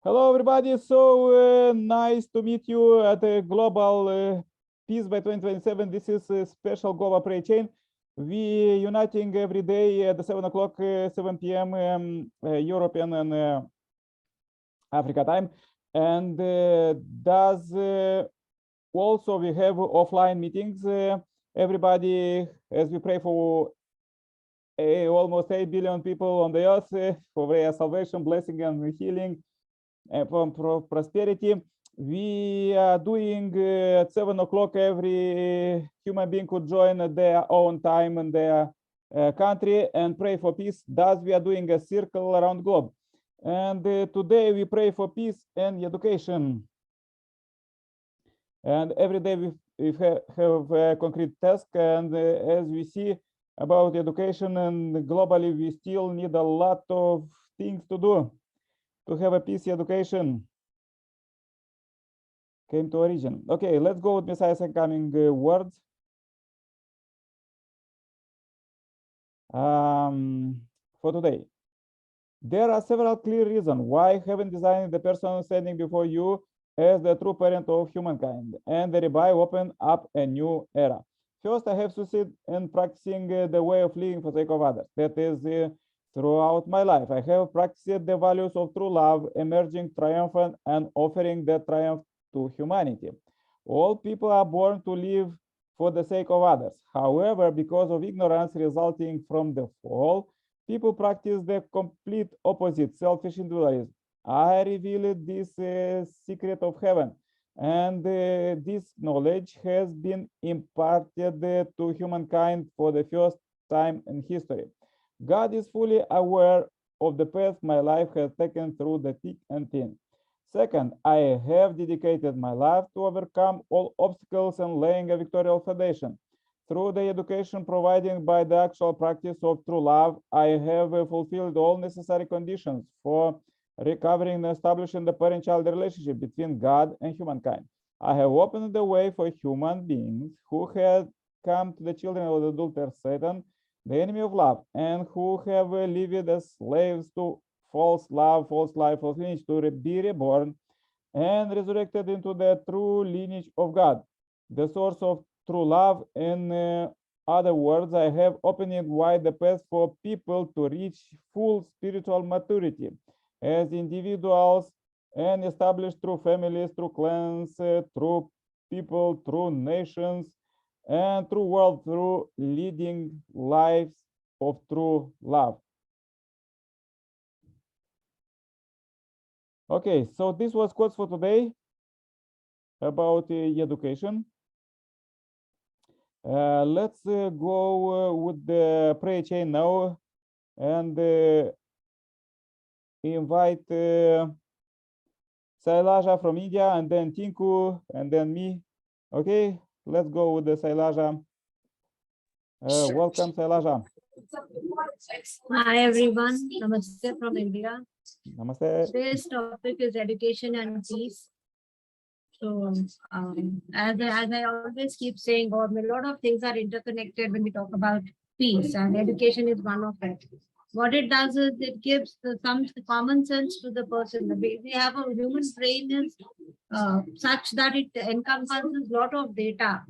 Hello, everybody. So nice to meet you at the Global Peace by 2027. This is a special global prayer chain. We uniting every day at the 7 o'clock, 7 p.m. European and Africa time. And also we have offline meetings. Everybody, as we pray for almost 8 billion people on the earth for their salvation, blessing, and healing. From prosperity, we are doing at 7 o'clock. Every human being could join at their own time in their country and pray for peace. Thus, we are doing a circle around the globe. And today we pray for peace and education. And every day we have a concrete task. And as we see about education and globally, we still need a lot of things to do. To have a peace education came to origin. Okay, let's go with Messiah's incoming words. For today. There are several clear reasons why heaven designed the person standing before you as the true parent of humankind, and thereby open up a new era. First, I have succeeded in practicing the way of living for the sake of others. That is throughout my life, I have practiced the values of true love, emerging triumphant and offering that triumph to humanity. All people are born to live for the sake of others. However, because of ignorance resulting from the fall, people practice the complete opposite, selfish individualism. I revealed this secret of heaven, and this knowledge has been imparted to humankind for the first time in history. God is fully aware of the path my life has taken through the thick and thin. Second, I have dedicated my life to overcome all obstacles and laying a victorious foundation. Through the education provided by the actual practice of true love, I have fulfilled all necessary conditions for recovering and establishing the parent-child relationship between God and humankind. I have opened the way for human beings who had come to the children of the adulterer Satan, the enemy of love, and who have lived as slaves to false love, false life, false lineage, to be reborn and resurrected into the true lineage of God, the source of true love. In other words, I have opened wide the path for people to reach full spiritual maturity as individuals and establish true families, true clans, true people, true nations, and true world through leading lives of true love. Okay, so this was quotes for today about education. Let's go with the prayer chain now and invite Sailaja from India, and then Tinku, and then me. Okay, let's go with the Sailaja. Welcome, Sailaja. Hi everyone, Namaste from India. Namaste. Today's topic is education and peace. So as I always keep saying, a lot of things are interconnected when we talk about peace, and education is one of it. What it does is it gives some common sense to the person. We have a human brain is such that it encompasses a lot of data.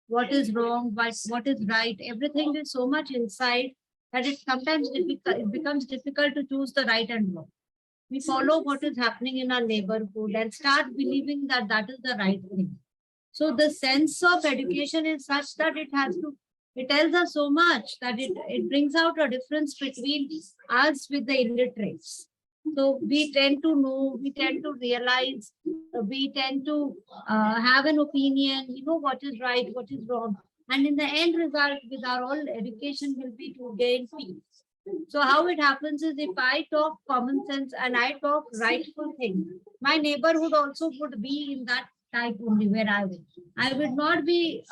What is wrong, what is right, everything is so much inside that it sometimes it becomes difficult to choose the right and wrong. We follow what is happening in our neighborhood and start believing that that is the right thing. So the sense of education is such that it tells us so much that it brings out a difference between us with the illiterates. So we tend to know, we tend to realize, we tend to have an opinion, what is right, what is wrong. And in the end result with our all education will be to gain peace. So how it happens is if I talk common sense and I talk rightful things, my neighborhood also would be in that type only where I will. I would not be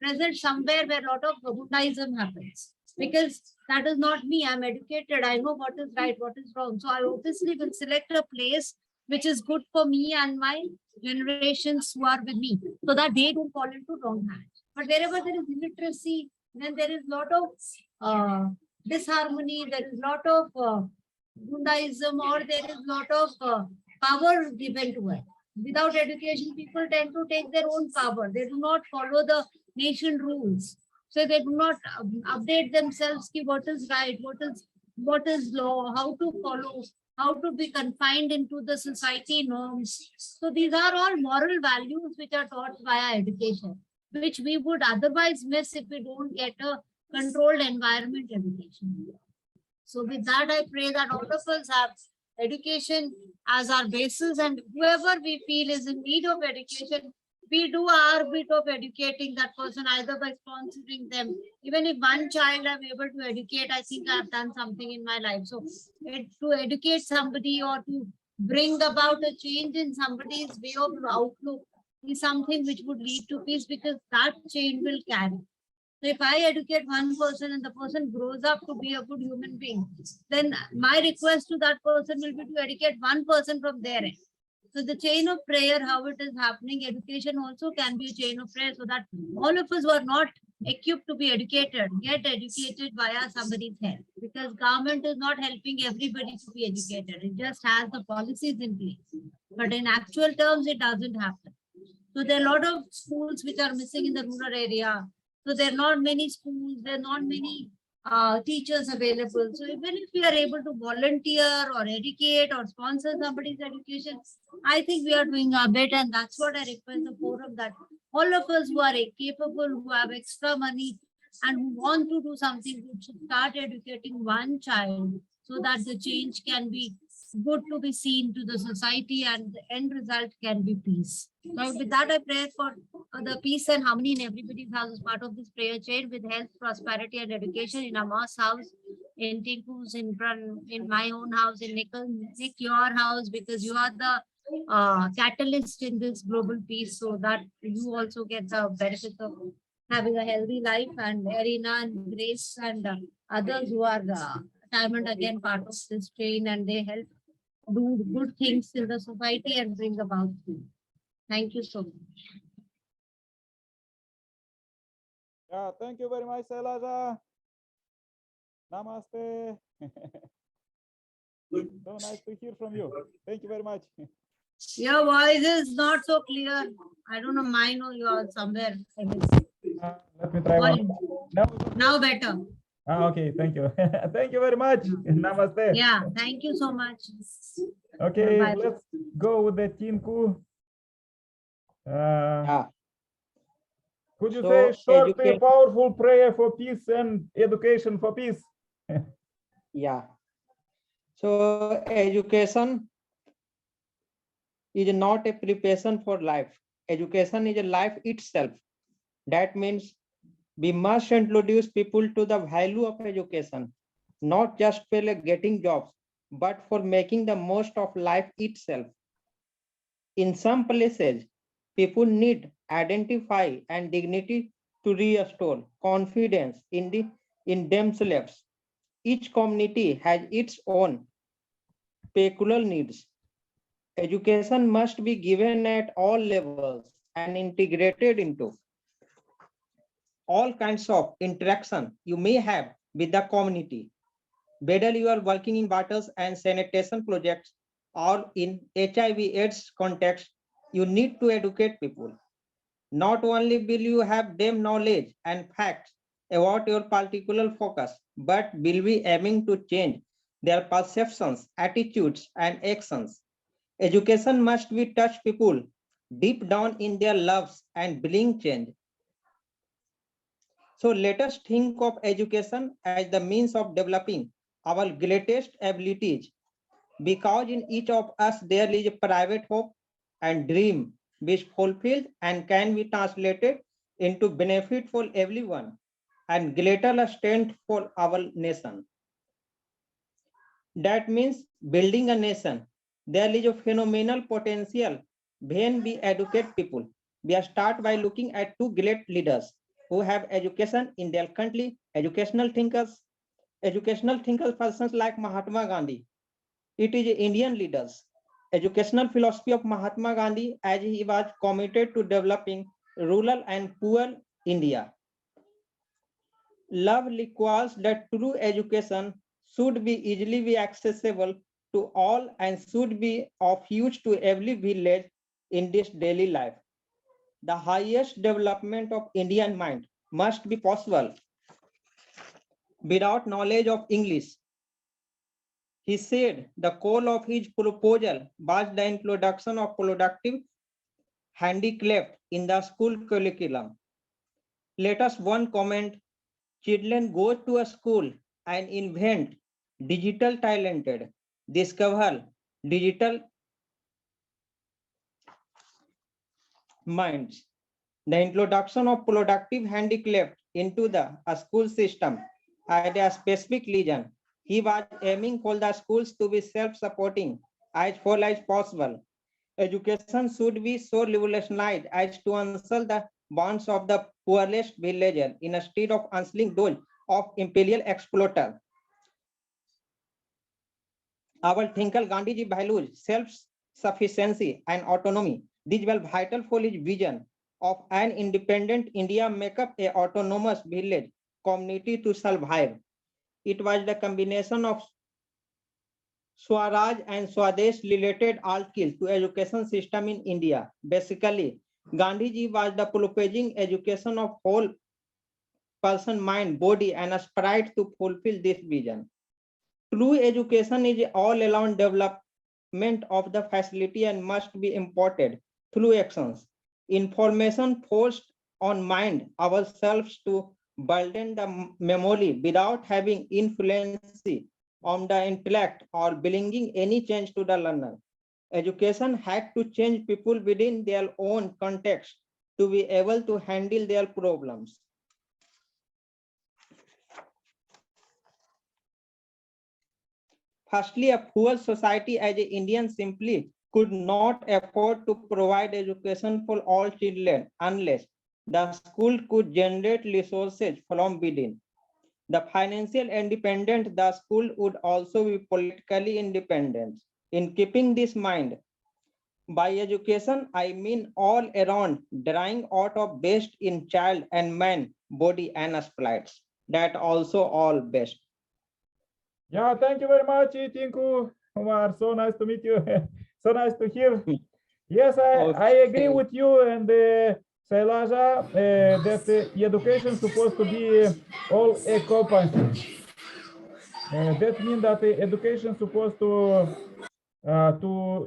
present somewhere where a lot of Buddhism happens, because that is not me. I'm educated. I know what is right, what is wrong. So I obviously will select a place which is good for me and my generations who are with me, so that they don't fall into wrong hands. But wherever there is illiteracy, then there is a lot of disharmony, there is a lot of Buddhism, or there is a lot of power given to us. Without education, people tend to take their own power. They do not follow the nation rules. So they do not update themselves. Ki what is right, what is law, how to follow, how to be confined into the society norms. So these are all moral values which are taught via education, which we would otherwise miss if we don't get a controlled environment education. So with that, I pray that all of us have education as our basis, and whoever we feel is in need of education, we do our bit of educating that person either by sponsoring them. Even if one child I'm able to educate, I think I've done something in my life. So to educate somebody or to bring about a change in somebody's way of outlook is something which would lead to peace, because that change will carry. So if I educate one person and the person grows up to be a good human being, then my request to that person will be to educate one person from their end. So the chain of prayer, how it is happening, education also can be a chain of prayer, so that all of us who are not equipped to be educated, get educated via somebody's help. Because government is not helping everybody to be educated. It just has the policies in place. But in actual terms, it doesn't happen. So there are a lot of schools which are missing in the rural area. So there are not many schools, there are not many teachers available. So even if we are able to volunteer or educate or sponsor somebody's education, I think we are doing our bit, and that's what I request the forum, that all of us who are capable, who have extra money and who want to do something good should start educating one child, so that the change can be good to be seen to the society and the end result can be peace. So with that, I pray for the peace and harmony in everybody's house as part of this prayer chain, with health, prosperity, and education in Amar's house, in Tinku's, in my own house, in Nick, your house, because you are the catalyst in this global peace, so that you also get the benefit of having a healthy life, and Arena and Grace and others who are time and again part of this chain, and they help do good things in the society and bring about peace. Thank you so much. Yeah, thank you very much, Sailaja. Namaste. So nice to hear from you. Thank you very much. Your voice is not so clear. I don't know, mine or yours somewhere. Let me try one. Now better. Okay, thank you. Thank you very much. Namaste. Yeah, thank you so much. Okay, Bye. let's go with the Tinku. Could you say short, powerful prayer for peace and education for peace? Yeah. So education is not a preparation for life. Education is a life itself. That means we must introduce people to the value of education, not just for getting jobs, but for making the most of life itself. In some places, people need identify and dignity to restore confidence in themselves. Each community has its own peculiar needs. Education must be given at all levels and integrated into all kinds of interaction you may have with the community. Whether you are working in waters and sanitation projects or in HIV/AIDS context, you need to educate people. Not only will you have them knowledge and facts about your particular focus, but will be aiming to change their perceptions, attitudes, and actions. Education must be touch people deep down in their lives and bring change. So let us think of education as the means of developing our greatest abilities, because in each of us there is a private hope and dream which fulfilled and can be translated into benefit for everyone and greater strength for our nation. That means building a nation. There is a phenomenal potential when we educate people. We start by looking at two great leaders who have education in their country, educational thinkers persons like Mahatma Gandhi. It is Indian leaders. Educational philosophy of Mahatma Gandhi, as he was committed to developing rural and poor India. Love requires that true education should be easily be accessible to all and should be of use to every village in this daily life. The highest development of Indian mind must be possible without knowledge of English. He said the core of his proposal was the introduction of productive handicraft in the school curriculum. Let us one comment: children go to a school and invent digital talented, discover digital minds. The introduction of productive handicraft into the school system had a specific reason. He was aiming for the schools to be self-supporting as far as possible. Education should be so revolutionized as to answer the wants of the poorest villager instead of answering those of imperial exploiter. Our thinker Gandhiji values self-sufficiency and autonomy. These were vital for his vision of an independent India make up a autonomous village community to survive. It was the combination of Swaraj and Swadesh related articles to education system in India. Basically, Gandhiji was the propaging education of whole person, mind, body, and a spirit to fulfill this vision. True education is all-around development of the facility and must be imported through actions. Information forced on mind ourselves to burden the memory without having influence on the intellect or bringing any change to the learner. Education had to change people within their own context to be able to handle their problems. Firstly, a poor society as an Indian simply could not afford to provide education for all children unless the school could generate resources from within. The financial independent, the school would also be politically independent. In keeping this mind, by education, I mean all around drawing out of best in child and man, body and spirits. That also all best. Yeah, thank you very much, Tinku Umar. So nice to meet you. So nice to hear. Yes, I agree with you and Sailaja that education is supposed to be all encompassing. That means that education is supposed to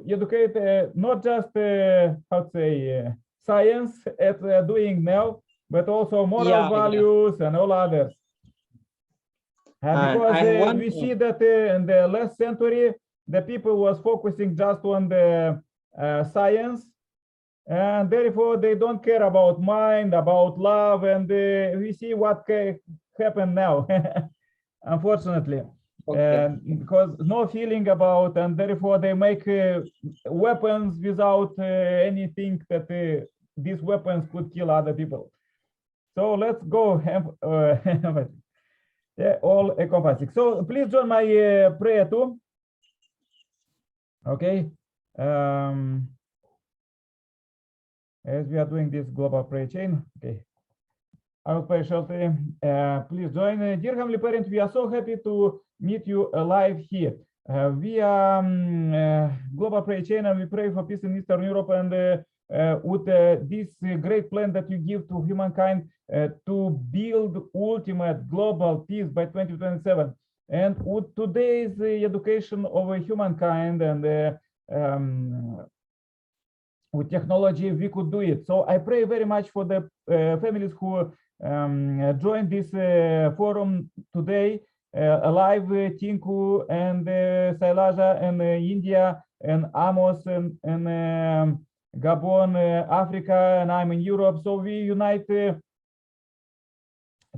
educate not just how to say science as we are doing now, but also moral values and all others. Because we see that in the last century, the people was focusing just on the science, and therefore they don't care about mind, about love, and we see what happened now, unfortunately. Because no feeling about, and therefore they make weapons without anything that these weapons could kill other people. So let's go. Yeah, all encompassing. So please join my prayer too. Okay. As we are doing this global prayer chain. Okay. I will pray shortly. Please join. Dear Heavenly Parent, we are so happy to meet you alive here. We are global prayer chain, and we pray for peace in Eastern Europe, and with this great plan that you give to humankind to build ultimate global peace by 2027. And with today's education of humankind and with technology, we could do it. So I pray very much for the families who joined this forum today, alive, Tinku and Sailaja and India and Amos and Gabon, Africa, and I'm in Europe. So we unite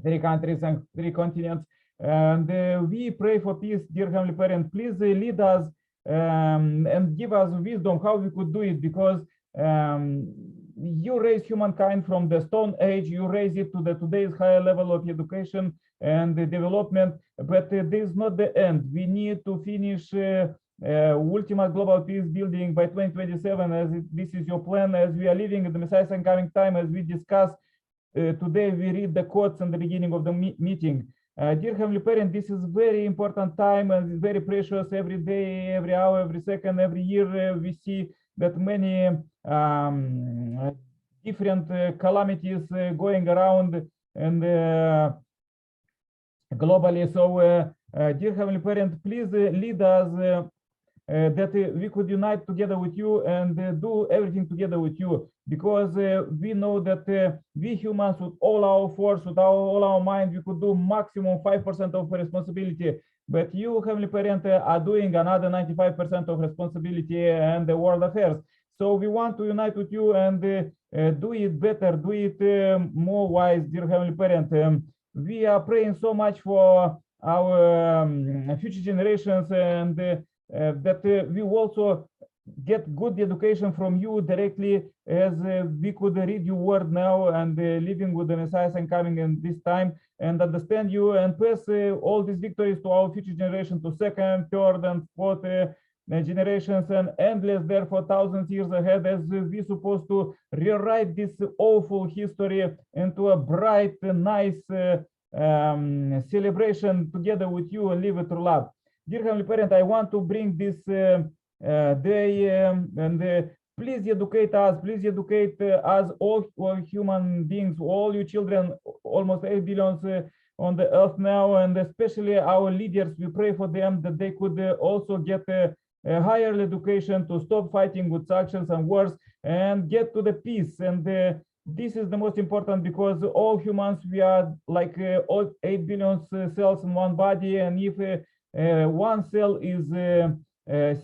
3 countries and 3 continents, and we pray for peace. Dear Heavenly Parent, please lead us and give us wisdom how we could do it, because you raise humankind from the Stone Age, you raise it to the today's higher level of education and the development, but this is not the end. We need to finish ultimate global peace building by 2027, as this is your plan, as we are living in the Messiah's coming time, as we discussed today. We read the quotes in the beginning of the meeting. Dear Heavenly Parent, this is very important time and it's very precious. Every day, every hour, every second, every year, we see that many different calamities going around and globally. So, dear Heavenly Parent, please lead us that we could unite together with you and do everything together with you, because we know that we humans, with all our force, with all our mind, we could do maximum 5% of responsibility, but you, Heavenly Parent, are doing another 95% of responsibility and the world affairs. So we want to unite with you and do it better, do it more wise, dear Heavenly Parent. We are praying so much for our future generations, and that we also get good education from you directly, as we could read your word now and living with the Messiah and coming in this time and understand you and pass all these victories to our future generation, to second, third, and fourth generations, and endless there for thousands years ahead, as we're supposed to rewrite this awful history into a bright, nice celebration together with you and live it through love. Dear Heavenly Parent, I want to bring this day and please educate us, all human beings, all you children, almost 8 billion on the earth now, and especially our leaders. We pray for them that they could also get a higher education to stop fighting with sanctions and wars and get to the peace. And this is the most important, because all humans, we are like all 8 billion cells in one body, and if one cell is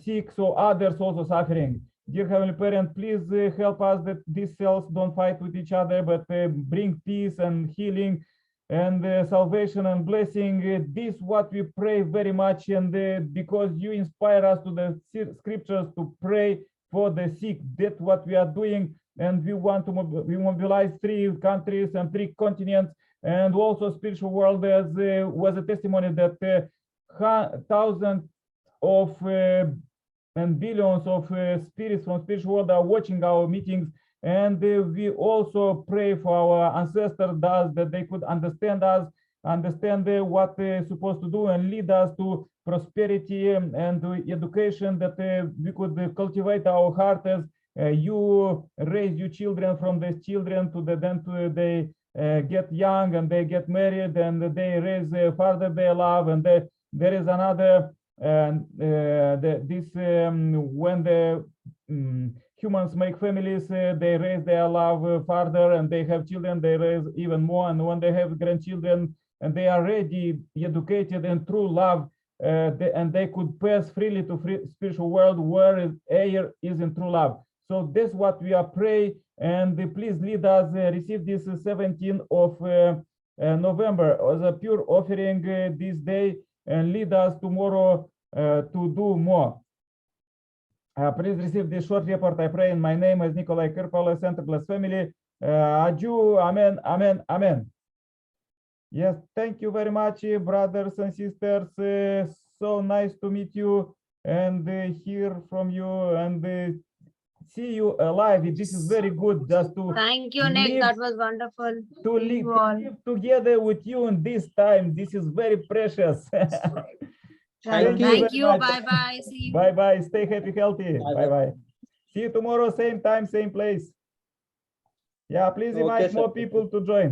sick, so others also suffering. Dear Heavenly Parent, please help us that these cells don't fight with each other, but bring peace and healing and salvation and blessing. This is what we pray very much, and because you inspire us to the scriptures to pray for the sick, that's what we are doing. And we want to mobilize 3 countries and 3 continents, and also spiritual world, as was a testimony that thousands of and billions of spirits from spiritual world are watching our meetings. And we also pray for our ancestors, that they could understand us, understand what they're supposed to do, and lead us to prosperity and education, that we could cultivate our heart as you raise your children from these children to they get young and they get married and they raise further their love. And there is another when the humans make families, they raise their love further, and they have children, they raise even more. And when they have grandchildren and they are ready, educated, and true love, and they could pass freely to spiritual world where air is in true love. So that's what we are praying, and please lead us, receive this 17th of November as a pure offering this day, and lead us tomorrow to do more. Please receive this short report. I pray in my name as Nikolai Kirpala, Center Bless Family. Adieu, amen, amen, amen. Yes, thank you very much, brothers and sisters. So nice to meet you and hear from you and see you alive. This is very good, just to Thank you, Nick. That was wonderful. To live together with you in this time. This is very precious. Thank you. Bye bye. See you. Bye bye. Stay happy, healthy. Bye bye. See you tomorrow, same time, same place. Yeah, please invite more people to join.